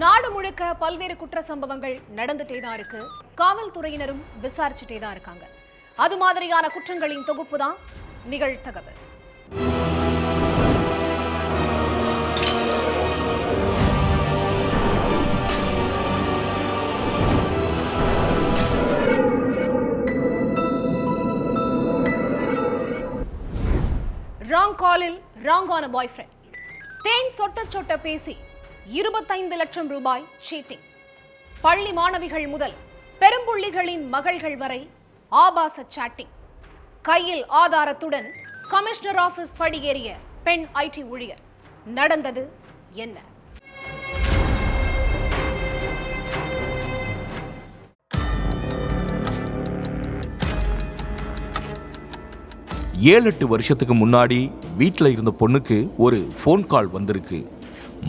நாடு முழுக்க பல்வேறு குற்ற சம்பவங்கள் நடந்துட்டே தான் இருக்கு. காவல்துறையினரும் விசாரிச்சுட்டே தான் இருக்காங்க. அது மாதிரியான குற்றங்களின் தொகுப்பு தான் நிகழ்தகவு. ராங் காலில் ராங்கான பாய் ஃப்ரெண்ட். தேன் சொட்ட சொட்ட பேசி 25 லட்சம் ரூபாய் சீட்டிங். பள்ளி மாணவிகள் முதல் பெரும்புள்ளிகளின் மகள்கள் வரை ஆபாச சாட்டிங். கையில் ஆதாரத்துடன் கமிஷனர் ஆபீஸ் படியேறிய பெண் ஐடி ஊழியர். நடந்தது என்ன? 7-8 வருஷத்துக்கு முன்னாடி வீட்டில் இருந்த பொண்ணுக்கு ஒரு ஃபோன் கால் வந்திருக்கு.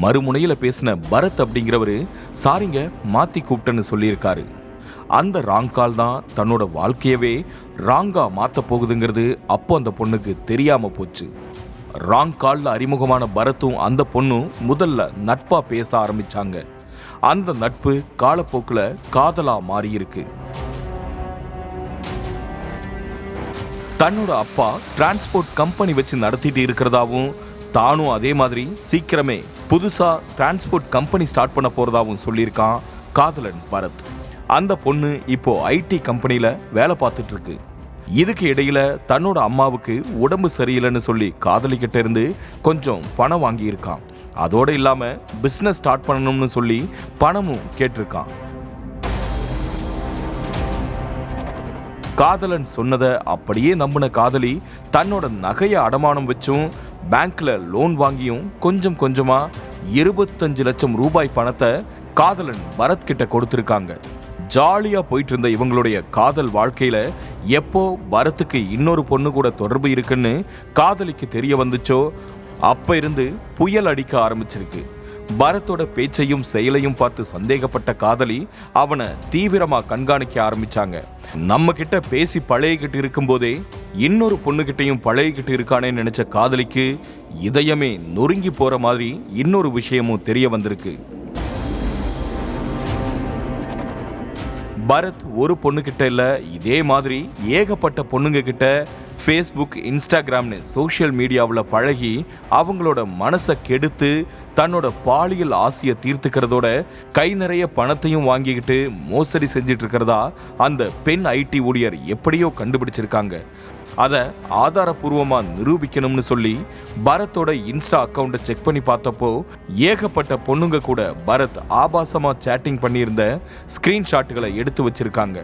மறுமுனையில் பேசின பரத் அப்படிங்கிறவர் சாரிங்க மாற்றி கூப்பிட்டேன்னு சொல்லியிருக்காரு. அந்த ராங் கால் தான் தன்னோட வாழ்க்கையவே ராங்கா மாற்ற போகுதுங்கிறது அப்போ அந்த பொண்ணுக்கு தெரியாமல் போச்சு. ராங் காலில் அறிமுகமான பரத்தும் அந்த பொண்ணும் முதல்ல நட்பாக பேச ஆரம்பித்தாங்க. அந்த நட்பு காலப்போக்கில் காதலாக மாறியிருக்கு. தன்னோட அப்பா டிரான்ஸ்போர்ட் கம்பெனி வச்சு நடத்திட்டு இருக்கிறதாவும் தானும் அதே மாதிரி சீக்கிரமே புதுசா டிரான்ஸ்போர்ட் கம்பெனி ஸ்டார்ட் பண்ண போறதாவும் சொல்லியிருக்கான் காதலன் பரத். அந்த பொண்ணு இப்போ ஐடி கம்பெனியில வேலை பார்த்துட்டு இருக்கு. இதுக்கு இடையில தன்னோட அம்மாவுக்கு உடம்பு சரியில்லைன்னு சொல்லி காதலிக்கிட்ட இருந்து கொஞ்சம் பணம் வாங்கியிருக்கான். அதோட இல்லாம பிசினஸ் ஸ்டார்ட் பண்ணணும்னு சொல்லி பணமும் கேட்டிருக்கான். காதலன் சொன்னதை அப்படியே நம்பின காதலி தன்னோட நகையை அடமானம் வச்சும் பேங்க்ல லோன் வாங்கியும் கொஞ்சம் கொஞ்சமா 25 லட்சம் ரூபாய் பணத்தை காதலன் பரத் கிட்ட கொடுத்திருக்காங்க. ஜாலியா போயிட்டு இருந்த இவங்களுடைய காதல் வாழ்க்கையில எப்போ பரத்துக்கு இன்னொரு பொண்ணு கூட தொடர்பு இருக்குன்னு காதலிக்கு தெரிய வந்துச்சோ அப்ப இருந்து புயல் அடிக்க ஆரம்பிச்சிருக்கு. பரத்தோட பேச்சையும் செயலையும் பார்த்து சந்தேகப்பட்ட காதலி அவனை தீவிரமா கண்காணிக்க ஆரம்பிச்சாங்க. நம்ம கிட்ட பேசி பழகிக்கிட்டு இருக்கும் போதே இன்னொரு பொண்ணுகிட்டையும் பழகிக்கிட்டு இருக்கானேன்னு நினைச்ச காதலிக்கு இதயமே நொறுங்கி போற மாதிரி இன்னொரு விஷயமும் தெரிய வந்திருக்கு. பரத் ஒரு பொண்ணுகிட்ட இல்ல, இதே மாதிரி ஏகப்பட்ட பொண்ணுங்க கிட்ட ஃபேஸ்புக், இன்ஸ்டாகிராம்னு சோஷியல் மீடியாவில் பழகி அவங்களோட மனசை கெடுத்து தன்னோட பாலியல் ஆசையை தீர்த்துக்கிறதோட கை நிறைய பணத்தையும் வாங்கிக்கிட்டு மோசடி செஞ்சிட்டு இருக்கிறதா அந்த பெண் ஐடி ஊழியர் எப்படியோ கண்டுபிடிச்சிருக்காங்க. அதை ஆதாரபூர்வமாக நிரூபிக்கணும்னு சொல்லி பரத்தோட இன்ஸ்டா அக்கௌண்ட்டை செக் பண்ணி பார்த்தப்போ ஏகப்பட்ட பொண்ணுங்க கூட பரத் ஆபாசமாக சேட்டிங் பண்ணியிருந்த ஸ்கிரீன்ஷாட்டுகளை எடுத்து வச்சிருக்காங்க.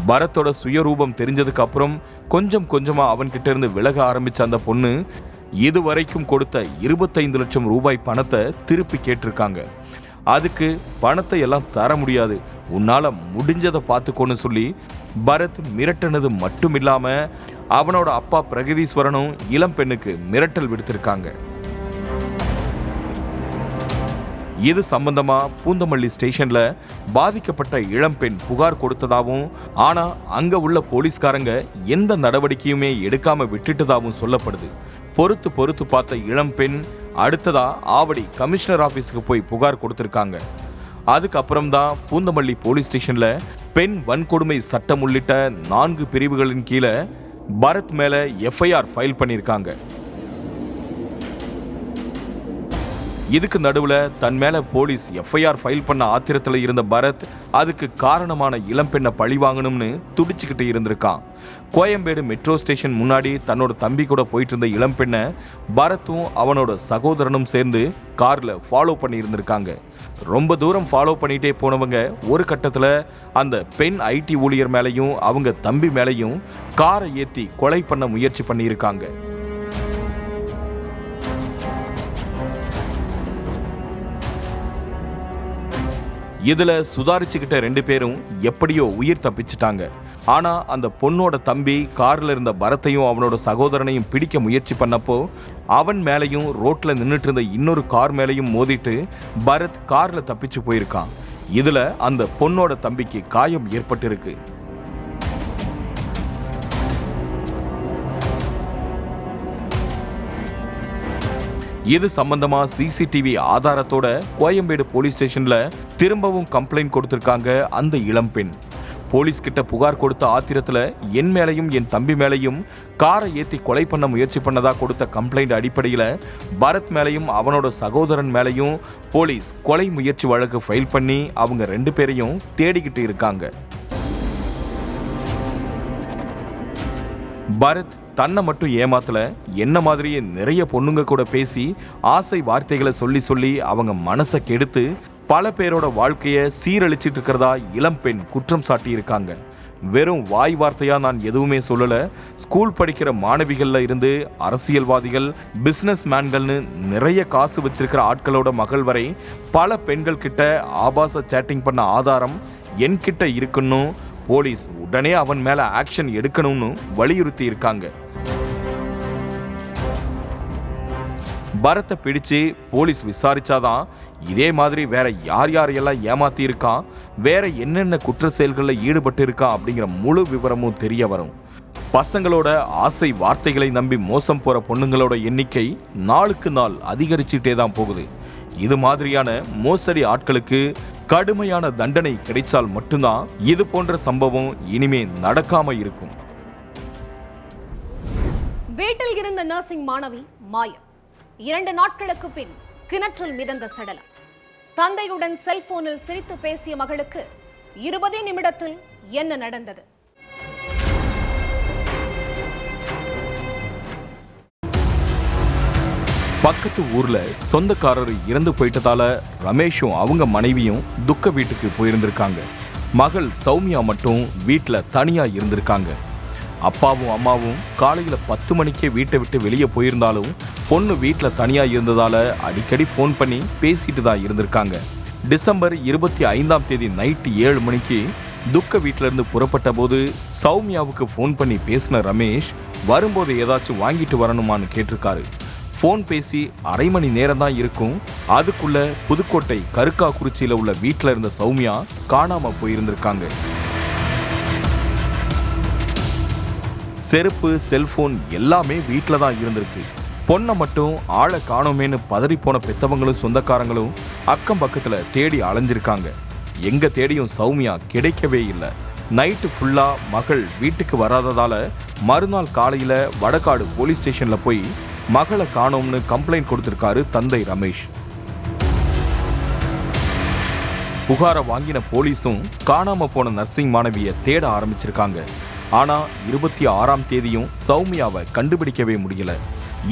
பரத்தோட சுயரூபம் தெரிஞ்சதுக்கு அப்புறம் கொஞ்சம் கொஞ்சமா அவன்கிட்ட இருந்து விலக ஆரம்பிச்ச அந்த பொண்ணு இதுவரைக்கும் கொடுத்த 25 லட்சம் ரூபாய் பணத்தை திருப்பி கேட்டிருக்காங்க. அதுக்கு பணத்தை எல்லாம் தர முடியாது, உன்னால முடிஞ்சதை பார்த்துக்கோன்னு சொல்லி பரத் மிரட்டினது மட்டும் இல்லாம அவனோட அப்பா பிரகதீஸ்வரனும் இளம் பெண்ணுக்கு மிரட்டல் விடுத்திருக்காங்க. இது சம்பந்தமா பூந்தமல்லி ஸ்டேஷன்ல பாதிக்கப்பட்ட இளம்பெண் புகார் கொடுத்ததாகவும் ஆனா அங்க உள்ள போலீஸ்காரங்க எந்த நடவடிக்கையுமே எடுக்காம விட்டுட்டதாகவும் சொல்லப்படுது. பொறுத்து பார்த்த இளம்பெண் அடுத்ததா ஆவடி கமிஷனர் ஆபீஸுக்கு போய் புகார் கொடுத்திருக்காங்க. அதுக்கப்புறம் தான் பூந்தமல்லி போலீஸ் ஸ்டேஷன்ல பெண் வன்கொடுமை சட்டம் உள்ளிட்ட 4 பிரிவுகளின் கீழே பரத் மேல எஃப்ஐஆர் ஃபைல் பண்ணியிருக்காங்க. இதுக்கு நடுவுல தன் மேல போலீஸ் எஃப்ஐஆர் ஃபைல் பண்ண ஆத்திரத்தில் இருந்த பரத் அதுக்கு காரணமான இளம்பெண்ணை பழி வாங்கணும்னு துடிச்சுக்கிட்டு இருந்திருக்கான். கோயம்பேடு மெட்ரோ ஸ்டேஷன் முன்னாடி தன்னோட தம்பி கூட போயிட்டு இருந்த இளம்பெண்ணை பரத்தும் அவனோட சகோதரனும் சேர்ந்து கார்ல ஃபாலோ பண்ணி இருந்திருக்காங்க. ரொம்ப தூரம் ஃபாலோ பண்ணிட்டே போனவங்க ஒரு கட்டத்தில் அந்த பெண் ஐடி ஊழியர் மேலையும் அவங்க தம்பி மேலையும் காரை ஏற்றி கொலை பண்ண முயற்சி பண்ணியிருக்காங்க. இதுல சுதாரிச்சுக்கிட்ட 2 பேரும் எப்படியோ உயிர் தப்பிச்சிட்டாங்க. ஆனா அந்த பொண்ணோட தம்பி கார்ல இருந்த பரத்தையும் அவனோட சகோதரனையும் பிடிக்க முயற்சி பண்ணப்போ அவன் மேலையும் ரோட்ல நின்றுட்டு இருந்த இன்னொரு கார் மேலையும் மோதிட்டு பரத் கார்ல தப்பிச்சு போயிருக்கான். இதுல அந்த பொண்ணோட தம்பிக்கு காயம் ஏற்பட்டிருக்கு. இது சம்பந்தமா சிசிடிவி ஆதாரத்தோட கோயம்பேடு போலீஸ் ஸ்டேஷன்ல திரும்பவும் கம்ப்ளைண்ட் கொடுத்திருக்காங்க அந்த இளம்பெண். போலீஸ் கிட்ட புகார் கொடுத்த ஆத்திரத்துல என் மேலையும் என் தம்பி மேலையும் காரை ஏத்தி கொலை பண்ண முயற்சி பண்ணதா கொடுத்த கம்ப்ளைண்ட் அடிப்படையில பரத் மேலையும் அவனோட சகோதரன் மேலையும் போலீஸ் கொலை முயற்சி வழக்கு ஃபைல் பண்ணி அவங்க 2 பேரையும் தேடிக்கிட்டு இருக்காங்க. பரத் தன்னை மட்டும் ஏமாத்தல, என்ன மாதிரியே நிறைய பொண்ணுங்க கூட பேசி ஆசை வார்த்தைகளை சொல்லி அவங்க மனசை கெடுத்து பல பேரோட வாழ்க்கையை சீரழிச்சிட்டு இருக்கிறதா இளம்பெண் குற்றம் சாட்டி இருக்காங்க. வெறும் வாய் வார்த்தையா நான் எதுவுமே சொல்லல, ஸ்கூல் படிக்கிற மாணவிகள்ல இருந்து அரசியல்வாதிகள், பிசினஸ் மேன்கள்னு நிறைய காசு வச்சிருக்கிற ஆட்களோட மகள் வரை பல பெண்கள் கிட்ட ஆபாச சேட்டிங் பண்ண ஆதாரம் என்கிட்ட இருக்குன்னு போலீஸ் உடனே அவன் மேல ஆக்ஷன் எடுக்கணும்னு வலியுறுத்தி இருக்காங்க. பரத்தை பிடிச்சு போலீஸ் விசாரிச்சாதான் இதே மாதிரி வேற யார் யாரையெல்லாம் ஏமாத்தி இருக்கான், வேற என்னென்ன குற்ற செயல்களில் ஈடுபட்டு இருக்கான் அப்படிங்கிற முழு விவரமும் தெரிய வரும். பசங்களோட ஆசை வார்த்தைகளை நம்பி மோசம் போற பொண்ணுங்களோட எண்ணிக்கை நாளுக்கு நாள் அதிகரிச்சுட்டே தான் போகுது. இது மாதிரியான மோசடி ஆட்களுக்கு கடுமையான தண்டனை கிடைச்சால் மட்டும்தான் இது போன்ற சம்பவம் இனிமே நடக்காம இருக்கும். வீட்டில் இருந்த நர்சிங் மாணவி மாயம். 2 நாட்களுக்கு பின் கிணற்றில் மிதந்த சடலம். தந்தையுடன் செல்போனில் சிரித்து பேசிய மகளுக்கு 20 நிமிடத்தில் என்ன நடந்தது? பக்கத்து ஊர்ல சொந்தக்காரர் இறந்து போயிட்டதால ரமேஷும் அவங்க மனைவியும் துக்க வீட்டுக்கு போயிருந்திருக்காங்க. மகள் சௌமியா மட்டும் வீட்டுல தனியா இருந்திருக்காங்க. அப்பாவும் அம்மாவும் காலையில 10 மணிக்கே வீட்டை விட்டு வெளியே போயிருந்தாலும் பொண்ணு வீட்டுல தனியா இருந்ததால அடிக்கடி ஃபோன் பண்ணி பேசிட்டு தான் இருந்திருக்காங்க. டிசம்பர் 25ஆம் தேதி நைட்டு 7 மணிக்கு துக்க வீட்டுல இருந்து புறப்பட்ட போது சௌமியாவுக்கு ஃபோன் பண்ணி பேசின ரமேஷ் வரும்போது ஏதாச்சும் வாங்கிட்டு வரணுமான்னு கேட்டிருக்காரு. ஃபோன் பேசி அரை மணி நேரம் தான் இருக்கும். அதுக்குள்ள புதுக்கோட்டை கருக்காக்குறிச்சியில உள்ள வீட்டில் இருந்த சௌமியா காணாம போயிருந்திருக்காங்க. செருப்பு, செல்போன் எல்லாமே வீட்டில் தான் இருந்திருக்கு. பொண்ணை மட்டும் ஆளை காணோமேன்னு பதறி போன பெத்தவங்களும் சொந்தக்காரங்களும் அக்கம் பக்கத்துல தேடி அலைஞ்சிருக்காங்க. எங்க தேடியும் சௌமியா கிடைக்கவே இல்லை. நைட்டு ஃபுல்லா மகள் வீட்டுக்கு வராததால மறுநாள் காலையில வடகாடு போலீஸ் ஸ்டேஷன்ல போய் மகளை காணோம்னு கம்ப்ளைண்ட் கொடுத்திருக்காரு தந்தை ரமேஷ். புகாரை வாங்கின போலீஸும் காணாம போன நர்சிங் மாணவியை தேட ஆரம்பிச்சிருக்காங்க. ஆனா 26ஆம் தேதியும் சௌமியாவை கண்டுபிடிக்கவே முடியல.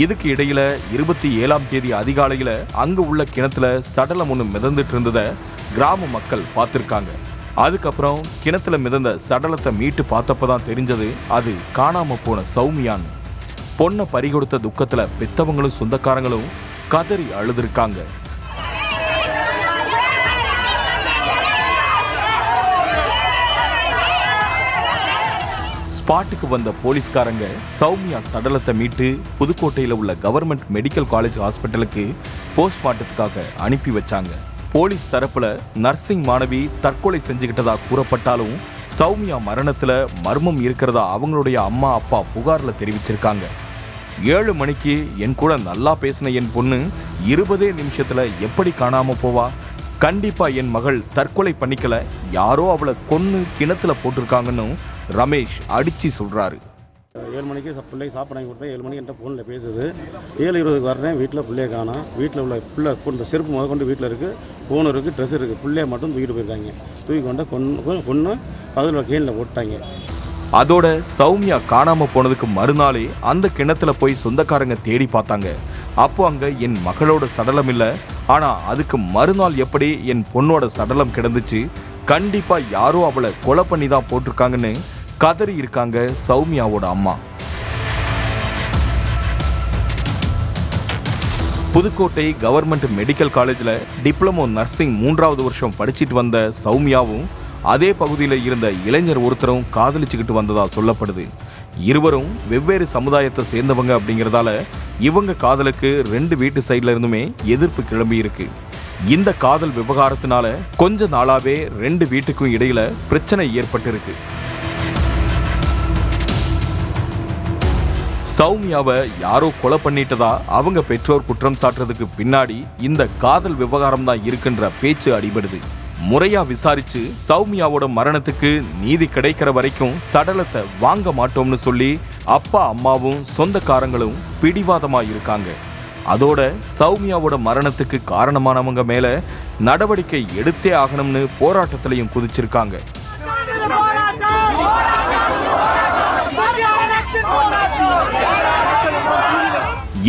இதுக்கு இடையில 27ஆம் தேதி அதிகாலையில அங்க உள்ள கிணத்துல சடலம் ஒன்று மிதந்துட்டு இருந்தத கிராம மக்கள் பார்த்திருக்காங்க. அதுக்கப்புறம் கிணத்துல மிதந்த சடலத்தை மீட்டு பார்த்தப்பதான் தெரிஞ்சது அது காணாம போன சௌமியான்னு. பொண்ணை பறிகொடுத்த துக்கத்துல பெத்தவங்களும் சொந்தக்காரங்களும் கதறி அழுதுருக்காங்க. ஸ்பாட்டுக்கு வந்த போலீஸ்காரங்க சௌமியா சடலத்தை மீட்டு புதுக்கோட்டையில் உள்ள கவர்மெண்ட் மெடிக்கல் காலேஜ் ஹாஸ்பிட்டலுக்கு போஸ்ட்மார்ட்டத்துக்காக அனுப்பி வச்சாங்க. போலீஸ் தரப்புல நர்சிங் மாணவி தற்கொலை செஞ்சுக்கிட்டதா கூறப்பட்டாலும் சௌமியா மரணத்துல மர்மம் இருக்கிறதா அவங்களுடைய அம்மா அப்பா புகார்ல தெரிவிச்சிருக்காங்க. 7 மணிக்கு என் கூட நல்லா பேசின என் பொண்ணு 20 நிமிஷத்துல எப்படி காணாம போவா? கண்டிப்பா என் மகள் தற்கொலை பண்ணிக்கல, யாரோ அவளை கொன்னு கிணத்துல போட்டிருக்காங்கன்னு ரமேஷ் அடிச்சு சொல்றாரு. 7 மணிக்கு பிள்ளைக்கு சாப்பிட வாங்கி கொடுத்தேன். 7 மணிக்கு என்கிட்ட ஃபோனில் பேசுது. 7:20 வர்றேன், வீட்டில் பிள்ளைய காணோம். வீட்டில் உள்ள பிள்ளை இந்த செருப்பு முதல் கொண்டு வீட்டில் இருக்குது, ஃபோன் இருக்குது, ட்ரெஸ் இருக்குது. பிள்ளைய மட்டும் தூக்கிட்டு போயிருக்காங்க. தூக்கி கொண்டு கொன்று அதில் கேனில் போட்டாங்க. அதோட சௌமியா காணாம போனதுக்கு மறுநாளே அந்த கிணத்துல போய் சொந்தக்காரங்க தேடி பார்த்தாங்க. அப்போ அங்க என் மகளோட சடலம் இல்லை, ஆனா அதுக்கு மறுநாள் எப்படி என் பொண்ணோட சடலம் கிடந்துச்சு, கண்டிப்பா யாரோ அவளை கொலை பண்ணி தான் போட்டிருக்காங்கன்னு கதறி இருக்காங்க சௌமியாவோட அம்மா. புதுக்கோட்டை கவர்மெண்ட் மெடிக்கல் காலேஜில் டிப்ளமோ நர்சிங் 3வது வருஷம் படிச்சுட்டு வந்த சௌமியாவும் அதே பகுதியில் இருந்த இளைஞர் ஒருத்தரும் காதலிச்சுக்கிட்டு வந்ததா சொல்லப்படுது. இருவரும் வெவ்வேறு சமுதாயத்தை சேர்ந்தவங்க அப்படிங்கிறதால இவங்க காதலுக்கு 2 வீட்டு சைட்ல இருந்துமே எதிர்ப்பு கிளம்பி இருக்கு. இந்த காதல் விவகாரத்தினால கொஞ்ச நாளாவே 2 வீட்டுக்கும் இடையில பிரச்சனை ஏற்பட்டு இருக்கு. சௌமியாவை யாரோ கொலை பண்ணிட்டதா அவங்க பெற்றோர் குற்றம் சாட்டுறதுக்கு பின்னாடி இந்த காதல் விவகாரம் தான் இருக்குன்ற பேச்சு அடிபடுது. முறையா விசாரிச்சு சௌமியாவோட மரணத்துக்கு நீதி கிடைக்கிற வரைக்கும் சடலத்தை வாங்க மாட்டோம்னு சொல்லி அப்பா அம்மாவும் சொந்தக்காரங்களும் பிடிவாதமா இருக்காங்க. அதோட சௌமியாவோட மரணத்துக்கு காரணமானவங்க மேல நடவடிக்கை எடுத்தே ஆகணும்னு போராட்டத்திலையும் குதிச்சிருக்காங்க.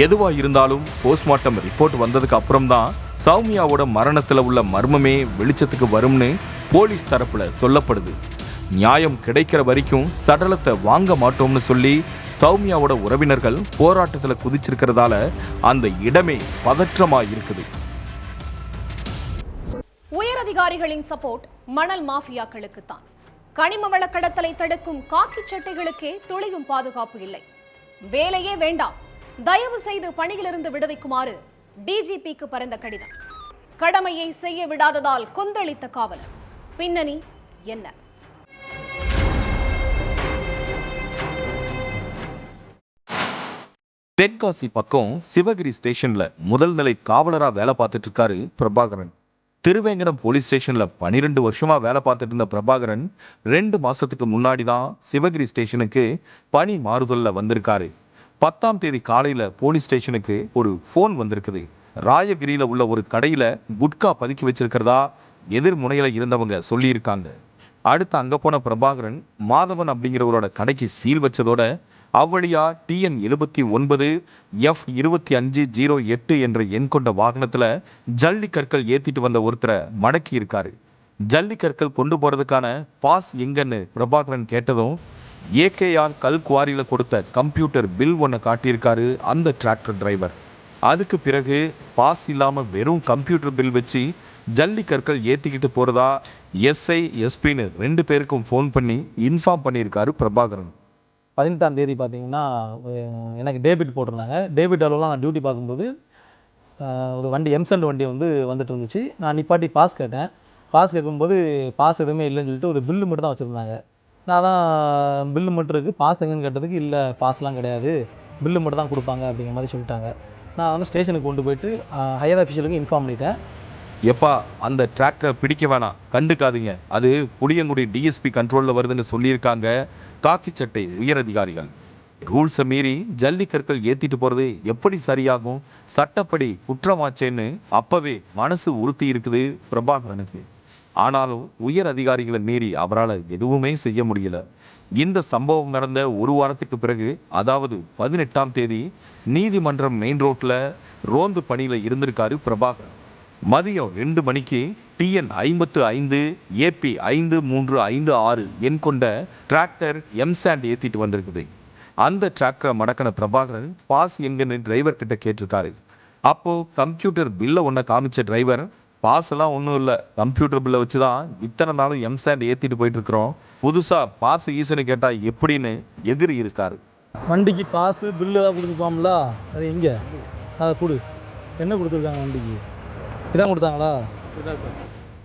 எதுவா இருந்தாலும் போஸ்ட்மார்ட்டம் ரிப்போர்ட் வந்ததுக்கு அப்புறம் தான் சௌமியாவோட மரணத்துல உள்ள மர்மமே வெளிச்சத்துக்கு வரும்னு போலீஸ் தரப்புல சொல்லப்படுது. நியாயம் கிடைக்கிற வரைக்கும் சடலத்தை வாங்க மாட்டோம்னு சொல்லி சௌமியாவோட உறவினர்கள் போராட்டத்துல குதிச்சிருக்கிறதால அந்த இடமே பதற்றமா இருக்குது. உயர் அதிகாரிகளின் சப்போர்ட் மணல் மாஃபியாக்களுக்கு தான். கனிம வள கடத்தலை தடுக்கும் காக்கி சட்டைகளுக்கே துளியும் பாதுகாப்பு இல்லை. வேலையே வேண்டாம், தயவு செய்து பணியிலிருந்து விடுவிக்குமாறு டிஜிபிக்கு பறந்த கடிதம். கடமையை செய்ய விடாததால் கொந்தளித்த காவலர். பின்னணி என்ன? தென்காசி பக்கம் சிவகிரி ஸ்டேஷன்ல முதல் நிலை காவலரா வேலை பார்த்துட்டு இருக்காரு பிரபாகரன். திருவேங்கடம் போலீஸ் ஸ்டேஷன்ல 12 வருஷமா வேலை பார்த்துட்டு இருந்த பிரபாகரன் 2 மாசத்துக்கு முன்னாடி தான் சிவகிரி ஸ்டேஷனுக்கு பணி மாறுதல்ல வந்திருக்காரு. 10ஆம் தேதி காலையில போலீஸ் ஸ்டேஷனுக்கு ஒரு போன் வந்திருக்குது. ராயகிரியில உள்ள ஒரு கடையில குட்கா பதுக்கி வச்சிருக்கிறதா எதிர் முனையில இருந்தவங்க சொல்லியிருக்காங்க. அடுத்து அங்க போன பிரபாகரன் மாதவன் அப்படிங்கிறவரோட கடைக்கு சீல் வச்சதோட அவ்வழியா TN 79 F2508 என்ற எண் கொண்ட வாகனத்துல ஜல்லி கற்கள் ஏத்திட்டு வந்த ஒருத்தரை மடக்கி இருக்காரு. ஜல்லி கற்கள் கொண்டு போறதுக்கான பாஸ் எங்கன்னு பிரபாகரன் கேட்டதும் AKR கல் குவாரியில கொடுத்த கம்ப்யூட்டர் பில் ஒன்றை காட்டியிருக்காரு அந்த டிராக்டர் டிரைவர். அதுக்கு பிறகு பாஸ் இல்லாம வெறும் கம்ப்யூட்டர் பில் வச்சு ஜல்லி கற்கள் ஏத்திக்கிட்டு போறதா SI SPன்னு 2 பேருக்கும் ஃபோன் பண்ணி இன்ஃபார்ம் பண்ணியிருக்காரு பிரபாகரன். 18ஆம் தேதி பார்த்தீங்கன்னா எனக்கு டேபிட் போட்டிருந்தாங்க. டேபிட் அளவுலாம் நான் டியூட்டி பார்க்கும்போது ஒரு வண்டி எம்சண்ட் வண்டி வந்துட்டு இருந்துச்சு. நான் நிப்பாட்டி பாஸ் கேட்டேன். பாஸ் கேட்கும்போது பாஸ் எதுவுமே இல்லைன்னு சொல்லிட்டு ஒரு பில்லு மட்டும் தான் வச்சுருந்தாங்க. நான் தான் பில்லு மட்டும் இருக்குது, பாஸ் எங்கன்னு கேட்டதுக்கு இல்லை பாஸ்லாம் கிடையாது, பில்லு மட்டும் தான் கொடுப்பாங்க அப்படிங்கிற மாதிரி சொல்லிட்டாங்க. நான் ஸ்டேஷனுக்கு கொண்டு போயிட்டு ஹையர் அஃபிஷியலுக்கு இன்ஃபார்ம் பண்ணிட்டேன். எப்பா அந்த டிராக்டரை பிடிக்க வேணாம், கண்டுக்காதீங்க, அது புளியங்குடி DSP கண்ட்ரோலில் வருதுன்னு சொல்லியிருக்காங்க காக்கி சட்டை உயர் அதிகாரிகள். ரூல்ஸை மீறி ஜல்லிக்கற்கள் ஏற்றிட்டு போகிறது எப்படி சரியாகும்? சட்டப்படி குற்றமாச்சேன்னு அப்பவே மனசு உறுத்தி இருக்குது பிரபாகரனுக்கு. ஆனாலும் உயர் அதிகாரிகளை மீறி அவரால் எதுவுமே செய்ய முடியல. இந்த சம்பவம் நடந்த ஒரு வாரத்துக்கு பிறகு, அதாவது 18ஆம் தேதி நீதிமன்றம் மெயின் ரோட்டில் ரோந்து பணியில் இருந்திருக்காரு பிரபாகரன். மதியம் 2 மணிக்கு TN 55 AP 5356 எண் கொண்ட டிராக்டர் எம்சாண்ட் ஏற்றிட்டு வந்திருக்குது. அந்த டிராக்டரை மடக்கின பிரபாகரன் பாஸ் எங்கன்னு டிரைவர் கிட்ட கேட்டிருக்காரு. அப்போது கம்ப்யூட்டர் பில்லை ஒன்றை காமிச்ச டிரைவர், பாஸ் எல்லாம் ஒன்றும் இல்லை, கம்ப்யூட்டர் பில்லை வச்சு தான் இத்தனை நாளும் எம்சாண்ட் ஏற்றிட்டு போயிட்டு இருக்கிறோம், புதுசாக பாஸ் ஈஸுன்னு கேட்டால் எப்படின்னு எதிரி இருக்காரு. வண்டிக்கு பாஸு பில்லு தான் கொடுத்துருப்பாங்களா, அது எங்கே அதை கொடு, என்ன கொடுத்துருக்காங்க வண்டிக்கு, இதான் கொடுத்தாங்களா? இதான் சார்.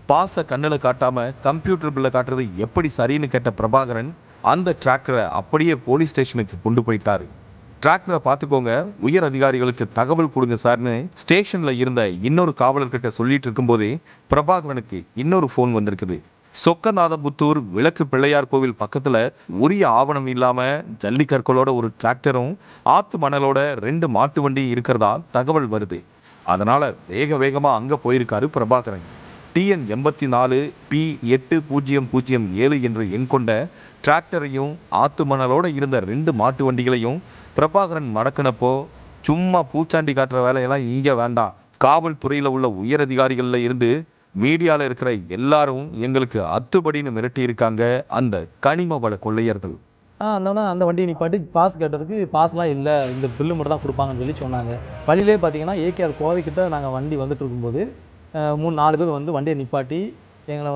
பாஸை கண்ணில் காட்டாமல் கம்ப்யூட்டர் பில்லை காட்டுறது எப்படி சரின்னு கேட்ட பிரபாகரன் அந்த டிராக்டரை அப்படியே போலீஸ் ஸ்டேஷனுக்கு கொண்டு போயிட்டாரு. டிராக்டரை பார்த்துக்கோங்க, உயர் அதிகாரிகளுக்கு தகவல் கொடுங்க சார்னு ஸ்டேஷனில் இருந்த இன்னொரு காவலர்கிட்ட சொல்லிட்டு இருக்கும்போதே பிரபாகரனுக்கு இன்னொரு ஃபோன் வந்திருக்குது. சொக்கநாதபுத்தூர் விளக்கு பிள்ளையார் கோவில் பக்கத்தில் உரிய ஆவணம் இல்லாமல் ஜல்லிக்கற்களோட ஒரு டிராக்டரும் ஆத்து மணலோட 2 மாட்டு வண்டியும் இருக்கிறதா தகவல் வருது. அதனால் வேகமாக அங்கே போயிருக்காரு பிரபாகரன். TN 84 P8007 என்ற எண் கொண்ட டிராக்டரையும் ஆத்து மணலோடு இருந்த 2 மாட்டு வண்டிகளையும் பிரபாகரன் மடக்கினப்போ, சும்மா பூச்சாண்டி காட்டுற வேலையெல்லாம் இங்கே வேண்டாம், காவல்துறையில் உள்ள உயர் அதிகாரிகளில் இருந்து மீடியாவில் இருக்கிற எல்லாரும் எங்களுக்கு அத்துபடின்னு மிரட்டி இருக்காங்க அந்த கனிம வள கொள்ளையர்கள். அந்த வண்டியை நிப்பாட்டி பாஸ் கேட்டதுக்கு பாஸ்லாம் இல்லை, இந்த பில்லு மட்டும் தான் கொடுப்பாங்கன்னு சொல்லி சொன்னாங்க. வழியிலே பார்த்தீங்கன்னா AKR கோவைக்கிட்ட நாங்கள் வண்டி வந்துட்டு இருக்கும்போது 3-4 பேர் வண்டியை நிப்பாட்டி எங்களை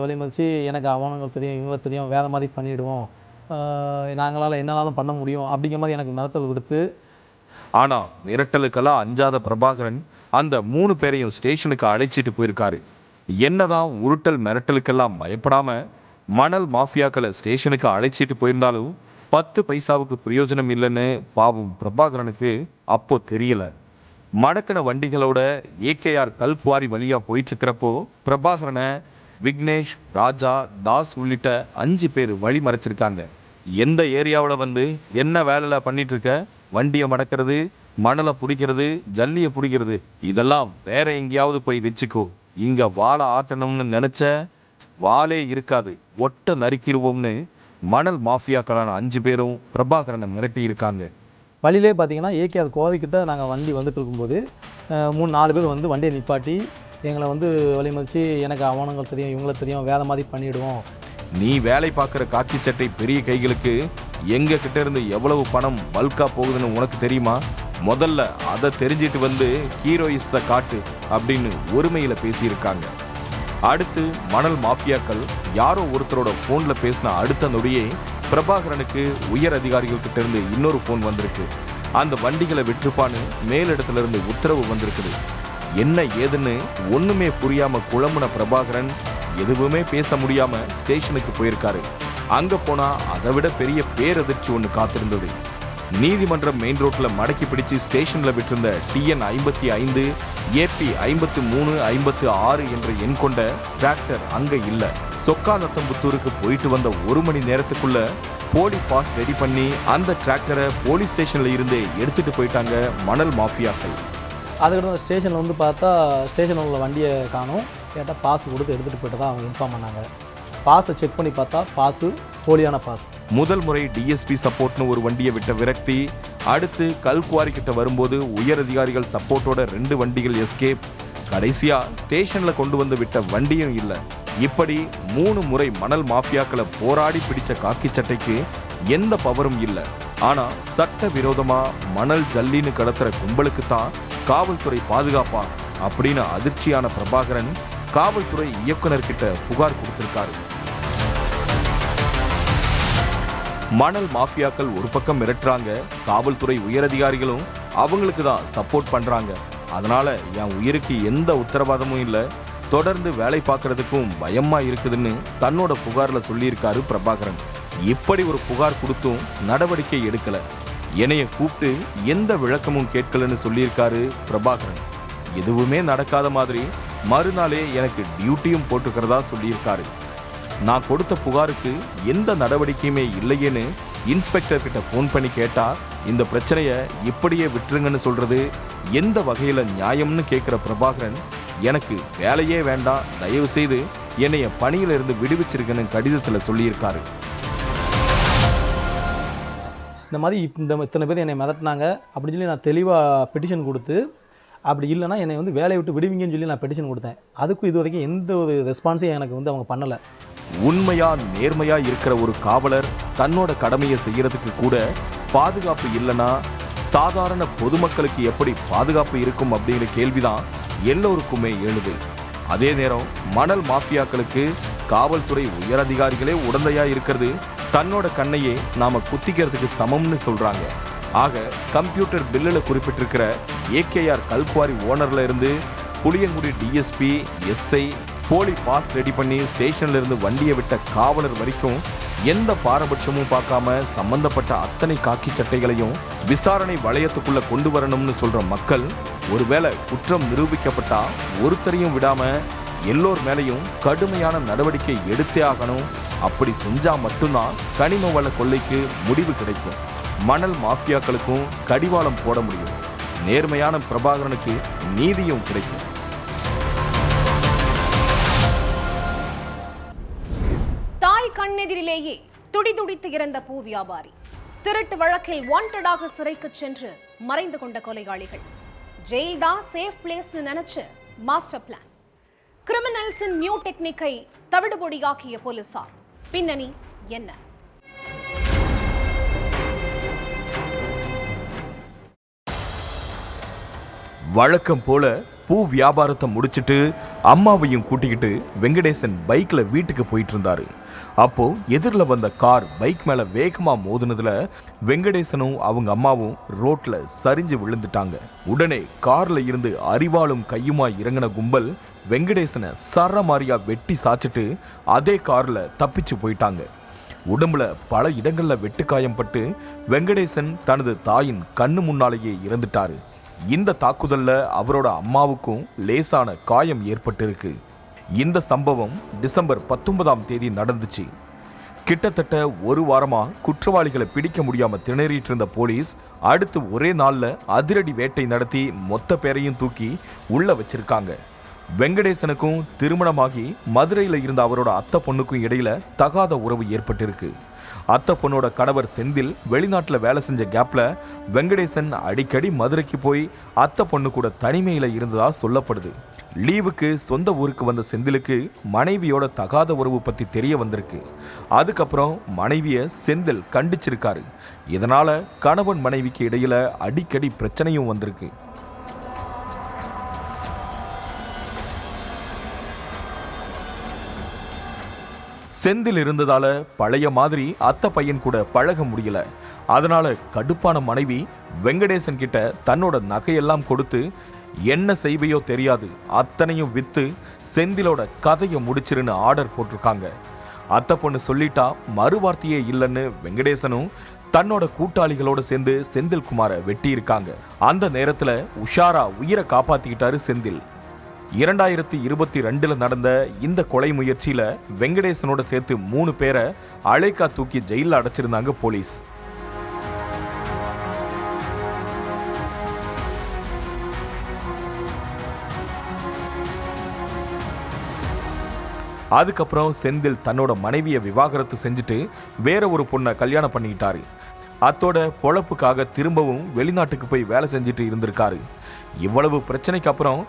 வழிமறித்து, எனக்கு அவனுங்களுக்கு தெரியும், இவங்க தெரியும், வேறு மாதிரி பண்ணிவிடுவோம், நாங்களால் என்னனாலும் பண்ண முடியும் அப்படிங்கிற மாதிரி எனக்கு மிரட்டல் கொடுத்து. ஆனால் மிரட்டலுக்கெல்லாம் அஞ்சாத பிரபாகரன் அந்த 3 பேரையும் ஸ்டேஷனுக்கு அழைச்சிட்டு போயிருக்காரு. என்னதான் உருட்டல் மிரட்டலுக்கெல்லாம் பயப்படாமல் மணல் மாஃபியாக்களை ஸ்டேஷனுக்கு அழைச்சிட்டு போயிருந்தாலும் 10 பைசாவுக்கு பிரயோஜனம் இல்லைன்னு பாவம் பிரபாகரனுக்கு அப்போ தெரியல. மடக்கின வண்டிகளோட ஏகேஆர் கல்குவாரி வழியா போயிட்டு இருக்கிறப்போ பிரபாகரனை விக்னேஷ், ராஜா, தாஸ் உள்ளிட்ட 5 பேர் வழி மறைச்சிருக்காங்க. எந்த ஏரியாவில் வந்து என்ன வேலையில பண்ணிட்டு இருக்க, வண்டியை மடக்கிறது, மணலை பிடிக்கிறது, ஜல்லியை பிடிக்கிறது, இதெல்லாம் வேற எங்கேயாவது போய் வச்சுக்கோ, இங்க வாழை ஆட்டணும்னு நினைச்ச வாளே இருக்காது, ஒட்ட நறுக்கிடுவோம்னு மணல் மாஃபியாக்களான 5 பேரும் பிரபாகரனை மிரட்டி இருக்காங்க. வழியிலே பார்த்தீங்கன்னா ஏகேஆர் கோவைக்கிட்ட நாங்கள் வண்டி வந்துட்டு இருக்கும்போது 3-4 பேர் வந்து வண்டியை நிப்பாட்டி எங்களை வந்து வழிமறித்து எனக்கு அவனுங்கள் தெரியும், இவங்களை தெரியும், வேலை மாதிரி பண்ணிவிடுவோம். நீ வேலை பார்க்குற காக்கி சட்டை பெரிய கைகளுக்கு எங்க கிட்ட இருந்து எவ்வளவு பணம் பல்கா போகுதுன்னு உனக்கு தெரியுமா? முதல்ல அதை தெரிஞ்சிட்டு வந்து ஹீரோயிஸ்த காட்டு அப்படின்னு ஒருமையில் பேசியிருக்காங்க. அடுத்து மணல் மாஃபியாக்கள் யாரோ ஒருத்தரோட ஃபோனில் பேசின அடுத்த நொடியே பிரபாகரனுக்கு உயர் அதிகாரிகள் கிட்ட இருந்து இன்னொரு ஃபோன் வந்திருக்கு. அந்த வண்டிகளை விற்றுப்பான்னு மேலிடத்துல இருந்து உத்தரவு வந்திருக்குது. என்ன ஏதுன்னு ஒண்ணுமே புரியாம குழம்புன பிரபாகரன் எதுவுமே பேச முடியாம ஸ்டேஷனுக்கு போயிருக்காரு. அங்க போனா அதை விட பெரிய பேரதிர்ச்சி ஒன்று காத்திருந்தது. நீதிமன்றம் மெயின் ரோட்ல மடக்கி பிடிச்சு ஸ்டேஷன்ல விட்டிருந்த TN 55 AP 53 56 என்ற எண் கொண்ட டிராக்டர் அங்க இல்ல. சொக்காநத்தம்புத்தூருக்கு போயிட்டு வந்த 1 மணி நேரத்துக்குள்ள போலி பாஸ் ரெடி பண்ணி அந்த டிராக்டரை போலீஸ் ஸ்டேஷன்ல இருந்தே எடுத்துட்டு போயிட்டாங்க மணல் மாஃபியாக்கள். அதுக்கப்புறம் ஸ்டேஷனில் வந்து பார்த்தா ஸ்டேஷனில் உள்ள வண்டியை காணும். கேட்டால் பாஸ் கொடுத்து எடுத்துகிட்டு போய்ட்டு தான் அவங்க இன்ஃபார்ம் பண்ணாங்க. பாஸை செக் பண்ணி பார்த்தா பாஸு போலியான பாஸ். முதல் முறை DSP சப்போர்ட்னு ஒரு வண்டியை விட்ட விரக்தி. அடுத்து கல்குவாரி கிட்ட வரும்போது உயர் அதிகாரிகள் சப்போர்ட்டோட 2 வண்டிகள் எஸ்கேப். கடைசியா ஸ்டேஷன்ல கொண்டு வந்து விட்ட வண்டியும் இல்லை. இப்படி 3 முறை மணல் மாஃபியாக்களை போராடி பிடிச்ச காக்கி சட்டைக்கு எந்த பவரும் இல்லை. ஆனா சட்ட விரோதமா மணல் ஜல்லின்னு கடத்துற கும்பலுக்கு தான் காவல்துறை பாதுகாப்பா அப்படின்னு அதிர்ச்சியான பிரபாகரன் காவல்துறை இயக்குனர்கிட்ட புகார் கொடுத்திருக்காரு. மணல் மாஃபியாக்கள் ஒரு பக்கம் மிரட்டுறாங்க, காவல்துறை உயரதிகாரிகளும் அவங்களுக்கு தான் சப்போர்ட் பண்றாங்க. அதனால என் உயிருக்கு எந்த உத்தரவாதமும் இல்லை, தொடர்ந்து வேலை பார்க்கறதுக்கும் பயமா இருக்குதுன்னு தன்னோட புகார்ல சொல்லியிருக்காரு பிரபாகரன். இப்படி ஒரு புகார் கொடுத்தும் நடவடிக்கை எடுக்கல, என்னைய கூப்பிட்டு எந்த விளக்கமும் கேட்கலன்னு சொல்லியிருக்காரு பிரபாகரன். எதுவுமே நடக்காத மாதிரி மறுநாளே எனக்கு டியூட்டியும் போட்டுக்கிறதா சொல்லியிருக்காரு. நான் கொடுத்த புகாருக்கு எந்த நடவடிக்கையுமே இல்லையேன்னு இன்ஸ்பெக்டர் கிட்ட ஃபோன் பண்ணி கேட்டா இந்த பிரச்சனையை இப்படியே விட்டுருங்கன்னு சொல்றது எந்த வகையில நியாயம்னு கேட்கிற பிரபாகரன், எனக்கு வேலையே வேண்டாம், தயவு செய்து என்னைய பணியில இருந்து விடுவிச்சிருக்கன்னு கடிதத்தில் சொல்லியிருக்காரு. இந்த மாதிரி இத்தனை பேர் என்னை மிரட்டினாங்க அப்படின்னு சொல்லி நான் தெளிவாக பெட்டிஷன் கொடுத்து, அப்படி இல்லைனா என்னை வந்து வேலையை விட்டு விடுவீங்கன்னு சொல்லி நான் பெட்டிஷன் கொடுத்தேன். அதுக்கும் இது வரைக்கும் எந்த ஒரு ரெஸ்பான்ஸையும் எனக்கு வந்து அவங்க பண்ணலை. உண்மையா நேர்மையா இருக்கிற ஒரு காவலர் தன்னோட கடமையை செய்யறதுக்கு கூட பாதுகாப்பு இல்லைன்னா சாதாரண பொதுமக்களுக்கு எப்படி பாதுகாப்பு இருக்கும் அப்படிங்கிற கேள்விதான் எல்லோருக்குமே எழுது. அதே நேரம் மணல் மாஃபியாக்களுக்கு காவல்துறை உயரதிகாரிகளே உடந்தையா இருக்கிறது தன்னோட கண்ணையே நாம குத்திக்கிறதுக்கு சமம்னு சொல்றாங்க. ஆக கம்ப்யூட்டர் பில்லில் குறிப்பிட்டிருக்கிற ஏகேஆர் கல்குவாரி ஓனர்ல இருந்து புளியங்குடி DSP, SI, போலி பாஸ் ரெடி பண்ணி ஸ்டேஷன்ல இருந்து வண்டியை விட்ட காவலர் வரைக்கும் எந்த பாரபட்சமும் பார்க்காம சம்பந்தப்பட்ட அத்தனை காக்கி சட்டைகளையும் விசாரணை வளையத்துக்குள்ள கொண்டு வரணும்னு சொல்ற மக்கள், ஒருவேளை குற்றம் நிரூபிக்கப்பட்டா ஒருத்தரையும் விடாம எல்லோர் மேலையும் கடுமையான நடவடிக்கை எடுத்தே ஆகணும். அப்படி செஞ்சா மட்டும்தான் கனிம வள கொள்ளைக்கு முடிவு கிடைக்கும், மணல் மாஃபியாக்களுக்கும் கடிவாளம் போட முடியும், நேர்மையான பிரபாகரனுக்கு நீதியும் கிடைக்கும். தாய் கண்ணெதிரிலேயே துடிதுடித்து இறந்த பூ வியாபாரி, திருட்டு வழக்கில் வாண்டடாக சிறைக்கு சென்று மறைந்து கொண்ட கொலையாளிகள், ஜெயில் தான் சேஃப் பிளேஸ்னு நினைச்சு மாஸ்டர் பிளான், கிரிமினல்ஸின் நியூ டெக்னிக்கை தவிடுபொடியாக்கிய போலீசார், பின்னணி என்ன? வழக்கம் போல பூ வியாபாரத்தை முடிச்சுட்டு அம்மாவையும் கூட்டிக்கிட்டு வெங்கடேசன் பைக்ல வீட்டுக்கு போயிட்டு இருந்தாரு. அப்போ எதிரில் வந்த கார் பைக் மேல வேகமா மோதுனதுல வெங்கடேசனும் அவங்க அம்மாவும் ரோட்ல சரிஞ்சு விழுந்துட்டாங்க. உடனே கார்ல இருந்து அரிவாளும் கையுமா இறங்கின கும்பல் வெங்கடேசனை சரமாரியா வெட்டி சாச்சிட்டு அதே கார்ல தப்பிச்சு போயிட்டாங்க. உடம்புல பல இடங்கள்ல வெட்டுக்காயம்பட்டு வெங்கடேசன் தனது தாயின் கண்ணு முன்னாலேயே இறந்துட்டாரு. இந்த தாக்குதல்ல அவரோட அம்மாவுக்கும் லேசான காயம் ஏற்பட்டிருக்கு. இந்த சம்பவம் டிசம்பர் 19ஆம் தேதி நடந்துச்சு. கிட்டத்தட்ட ஒரு வாரமா குற்றவாளிகளை பிடிக்க முடியாம திணறிட்டு இருந்த போலீஸ் அடுத்து ஒரே நாள்ல அதிரடி வேட்டை நடத்தி மொத்த பேரையும் தூக்கி உள்ள வச்சிருக்காங்க. வெங்கடேசனுக்கும் திருமணமாகி மதுரையில் இருந்த அவரோட அத்தை பொண்ணுக்கும் இடையில தகாத உறவு ஏற்பட்டிருக்கு. அத்தை பொண்ணோட கணவர் செந்தில் வெளிநாட்டில் வேலை செஞ்ச கேப்ல வெங்கடேசன் அடிக்கடி மதுரைக்கு போய் அத்தை பொண்ணு கூட தனிமையில இருந்ததா சொல்லப்படுது. லீவுக்கு சொந்த ஊருக்கு வந்த செந்திலுக்கு மனைவியோட தகாத உறவு பத்தி தெரிய வந்திருக்கு. அதுக்கப்புறம் மனைவிய செந்தில் கண்டிச்சிருக்காரு. இதனால கணவன் மனைவிக்கு இடையில அடிக்கடி பிரச்சனையும் வந்திருக்கு. செந்தில் இருந்ததால பழைய மாதிரி அத்தை பையன் கூட பழக முடியல. அதனால கடுப்பான மனைவி வெங்கடேசன் கிட்ட தன்னோட நகையெல்லாம் கொடுத்து என்ன செய்வையோ தெரியாது அத்தனையும் வித்து செந்திலோட கதையை முடிச்சிருன்னு ஆர்டர் போட்டிருக்காங்க. அத்தை பொண்ணு சொல்லிட்டா மறுவார்த்தையே இல்லைன்னு வெங்கடேசனும் தன்னோட கூட்டாளிகளோட சேர்ந்து செந்தில்குமாரை வெட்டி இருக்காங்க. அந்த நேரத்துல உஷாரா உயிரை காப்பாத்திக்கிட்டாரு செந்தில். 2022 நடந்த இந்த கொலை முயற்சியில வெங்கடேசனோட சேர்த்து 3 பேரை அழைக்கா தூக்கி ஜெயில அடைச்சிருந்தாங்க போலீஸ். அதுக்கப்புறம் செந்தில் தன்னோட மனைவியை விவாகரத்து செஞ்சுட்டு வேற ஒரு பொண்ணை கல்யாணம் பண்ணிக்கிட்டாரு. அத்தோட பொழப்புக்காக திரும்பவும் வெளிநாட்டுக்கு போய் வேலை செஞ்சுட்டு இருந்திருக்காரு. இவ்வளவு பிரச்சனைக்கு அப்புறம்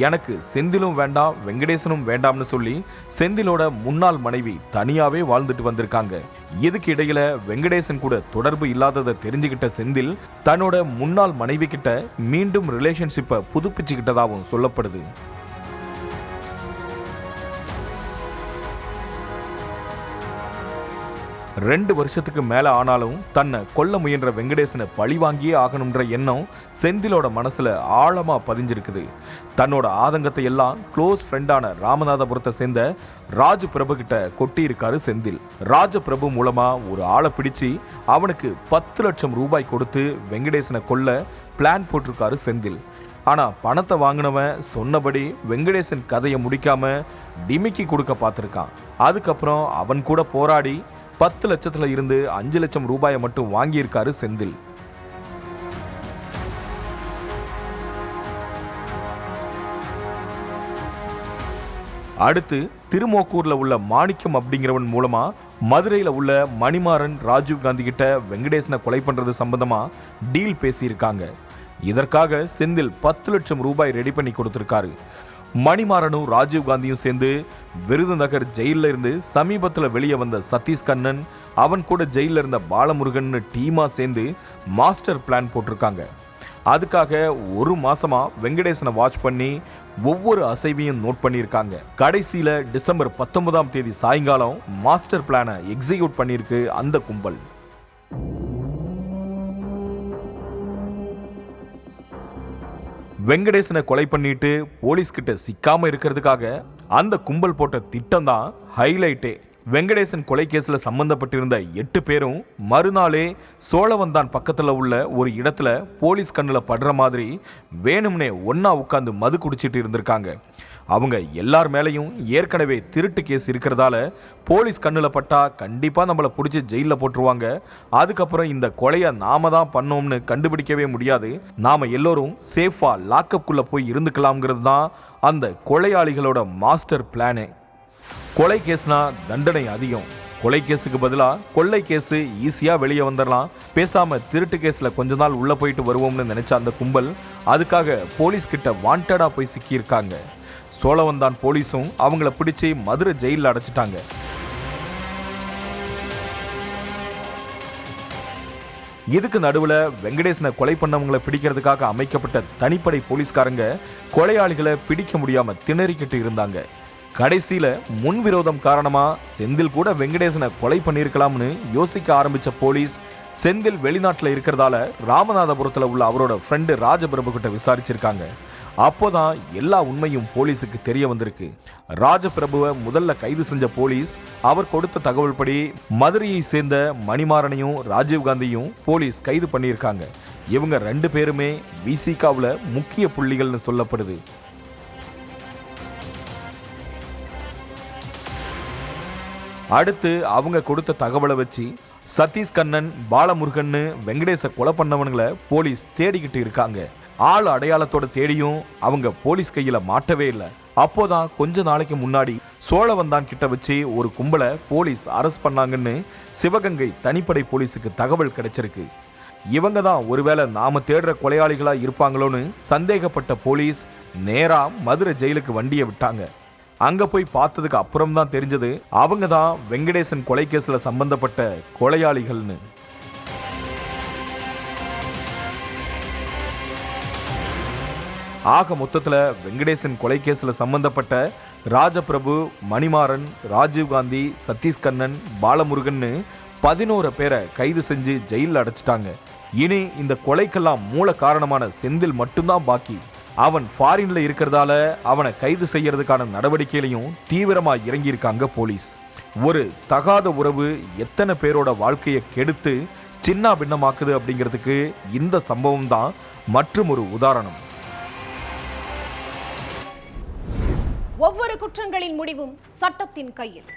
எனக்கு செந்திலும் வேண்டாம் வெங்கடேசனும் வேண்டாம்னு சொல்லி செந்திலோட முன்னாள் மனைவி தனியாவே வாழ்ந்துட்டு வந்திருக்காங்க. இதுக்கு இடையில வெங்கடேசன் கூட தொடர்பு இல்லாததை தெரிஞ்சுக்கிட்ட செந்தில் தன்னோட முன்னாள் மனைவி கிட்ட மீண்டும் ரிலேஷன்ஷிப்பை புதுப்பிச்சுக்கிட்டதாகவும் சொல்லப்படுது. 2 வருஷத்துக்கு மேல ஆனாலும் தன்னை கொல்ல முயன்ற வெங்கடேசனை பழி வாங்கியே ஆகணும்ன்ற எண்ணம் செந்திலோட மனசுல ஆழமா பதிஞ்சிருக்குது. தன்னோட ஆதங்கத்தை எல்லாம் க்ளோஸ் ஃப்ரெண்டான ராமநாதபுரத்தை சேர்ந்த ராஜபிரபு கிட்ட கொட்டி இருக்காரு செந்தில். ராஜபிரபு மூலமா ஒரு ஆளை பிடிச்சு அவனுக்கு 10 லட்சம் ரூபாய் கொடுத்து வெங்கடேசனை கொல்ல பிளான் போட்டிருக்காரு செந்தில். ஆனா பணத்தை வாங்கினவன் சொன்னபடி வெங்கடேசன் கதையை முடிக்காம டிமிக்கி கொடுக்க பார்த்திருக்கான். அதுக்கப்புறம் அவன் கூட போராடி 10 லட்சத்துல இருந்து 5 லட்சம் ரூபாயை மட்டும் வாங்கியிருக்காரு செந்தில். அடுத்து திருமோக்கூர்ல உள்ள மாணிக்கம் அப்படிங்கிறவன் மூலமா மதுரையில உள்ள மணிமாறன் ராஜீவ்காந்தி கிட்ட வெங்கடேசனை கொலை பண்றது சம்பந்தமா டீல் பேசியிருக்காங்க. இதற்காக செந்தில் 10 லட்சம் ரூபாய் ரெடி பண்ணி கொடுத்திருக்காரு. மணிமாறனும் ராஜீவ்காந்தியும் சேர்ந்து விருதுநகர் ஜெயில இருந்து சமீபத்தில் வெளியே வந்த சதீஷ் கண்ணன், அவன் கூட ஜெயில இருந்த பாலமுருகன் டீமா சேர்ந்து மாஸ்டர் பிளான் போட்டிருக்காங்க. அதுக்காக 1 மாசமா வெங்கடேசனை வாட்ச் பண்ணி ஒவ்வொரு அசைவையும் நோட் பண்ணியிருக்காங்க. கடைசியில டிசம்பர் 19ஆம் தேதி சாயங்காலம் மாஸ்டர் பிளானை எக்ஸிக்யூட் பண்ணியிருக்கு அந்த கும்பல். வெங்கடேசனை கொலை பண்ணிட்டு போலீஸ் கிட்ட சிக்காம இருக்கிறதுக்காக அந்த கும்பல் போட்ட திட்டம் தான் ஹைலைட்டே. வெங்கடேசன் கொலை கேஸ்ல சம்பந்தப்பட்டிருந்த 8 பேரும் மறுநாளே சோழவந்தான் பக்கத்துல உள்ள ஒரு இடத்துல போலீஸ் கண்ணுல படுற மாதிரி வேணும்னே ஒன்னா உட்கார்ந்து மது குடிச்சிட்டு இருந்திருக்காங்க. அவங்க எல்லார் மேலையும் ஏற்கனவே திருட்டு கேஸ் இருக்கிறதால போலீஸ் கண்ணுல பட்டா கண்டிப்பா நம்மளை பிடிச்சி ஜெயில போட்டுருவாங்க. அதுக்கப்புறம் இந்த கொலையை நாம தான் பண்ணோம்னு கண்டுபிடிக்கவே முடியாது. நாம எல்லோரும் சேஃபா லாக்கப்குள்ள போய் இருந்துக்கலாம்ங்கிறது தான் அந்த கொலையாளிகளோட மாஸ்டர் பிளானே. கொலை கேஸ்னா தண்டனை அதிகம். கொலை கேஸுக்கு பதிலா கொள்ளை கேஸு ஈஸியா வெளியே வந்துடலாம். பேசாம திருட்டு கேஸ்ல கொஞ்ச நாள் உள்ள போயிட்டு வருவோம்னு நினைச்ச அந்த கும்பல் அதுக்காக போலீஸ் கிட்ட வாண்டடா போய் சிக்கியிருக்காங்க. சோழவந்தான் போலீஸும் அவங்கள பிடிச்சி மதுரை ஜெயிலில் அடைச்சிட்டாங்க. இதுக்கு நடுவில் வெங்கடேசனை கொலை பண்ணவங்களை பிடிக்கிறதுக்காக அமைக்கப்பட்ட தனிப்படை போலீஸ்காரங்க கொலையாளிகளை பிடிக்க முடியாம திணறிக்கிட்டு இருந்தாங்க. கடைசியில முன்விரோதம் காரணமா செந்தில் கூட வெங்கடேசனை கொலை பண்ணியிருக்கலாம்னு யோசிக்க ஆரம்பிச்ச போலீஸ் செந்தில் வெளிநாட்டில் இருக்கிறதால ராமநாதபுரத்தில் உள்ள அவரோட ஃப்ரெண்டு ராஜபிரபு கிட்ட விசாரிச்சிருக்காங்க. அப்போதான் எல்லா உண்மையும் போலீஸுக்கு தெரிய வந்திருக்கு. ராஜபிரபுவை முதல்ல கைது செஞ்ச போலீஸ் அவர் கொடுத்த தகவல் படி மதுரையை சேர்ந்த மணிமாறனையும் ராஜீவ்காந்தியும் போலீஸ் கைது பண்ணியிருக்காங்க. இவங்க 2 பேருமே விசிகாவில் முக்கிய புள்ளிகள்னு சொல்லப்படுது. அடுத்து அவங்க கொடுத்த தகவலை வச்சு சதீஷ் கண்ணன், பாலமுருகன்னு வெங்கடேச கொலை பண்ணவனுங்களை போலீஸ் தேடிக்கிட்டு இருக்காங்க. ஆள் அடையாளத்தோட தேடியும் அவங்க போலீஸ் கையில மாட்டவே இல்லை. அப்போதான் கொஞ்ச நாளைக்கு முன்னாடி சோழவந்தான் கிட்ட வச்சு ஒரு கும்பலை போலீஸ் அரெஸ்ட் பண்ணாங்கன்னு சிவகங்கை தனிப்படை போலீஸுக்கு தகவல் கிடைச்சிருக்கு. இவங்க தான் ஒருவேளை நாம தேடுற கொலையாளிகளா இருப்பாங்களோன்னு சந்தேகப்பட்ட போலீஸ் நேரா மதுரை ஜெயிலுக்கு வண்டியை விட்டாங்க. அங்க போய் பார்த்ததுக்கு அப்புறம் தான் தெரிஞ்சது அவங்க தான் வெங்கடேசன் கொலை கேஸ்ல சம்பந்தப்பட்ட கொலையாளிகள்னு. ஆக மொத்தத்துல வெங்கடேசன் கொலை கேஸ்ல சம்பந்தப்பட்ட ராஜபிரபு, மணிமாறன், ராஜீவ்காந்தி, சதீஷ் கண்ணன், பாலமுருகன்னு 11 பேரை கைது செஞ்சு ஜெயிலில் அடைச்சிட்டாங்க. இனி இந்த கொலைக்கெல்லாம் மூல காரணமான செந்தில் மட்டும்தான் பாக்கி. அவன் ஃபாரின்ல இருக்கிறதால அவனை கைது செய்யறதுக்கான நடவடிக்கையிலையும் தீவிரமா இறங்கியிருக்காங்க போலீஸ். ஒரு தகாத உறவு எத்தனை பேரோட வாழ்க்கையை கெடுத்து சின்ன பின்னமாக்குது அப்படிங்கிறதுக்கு இந்த சம்பவம் தான் மற்றும் ஒரு உதாரணம். ஒவ்வொரு குற்றங்களின் முடிவும் சட்டத்தின் கையில்.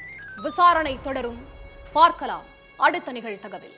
விசாரணை தொடரும். பார்க்கலாம் அடுத்த நிகழ்தகவில்.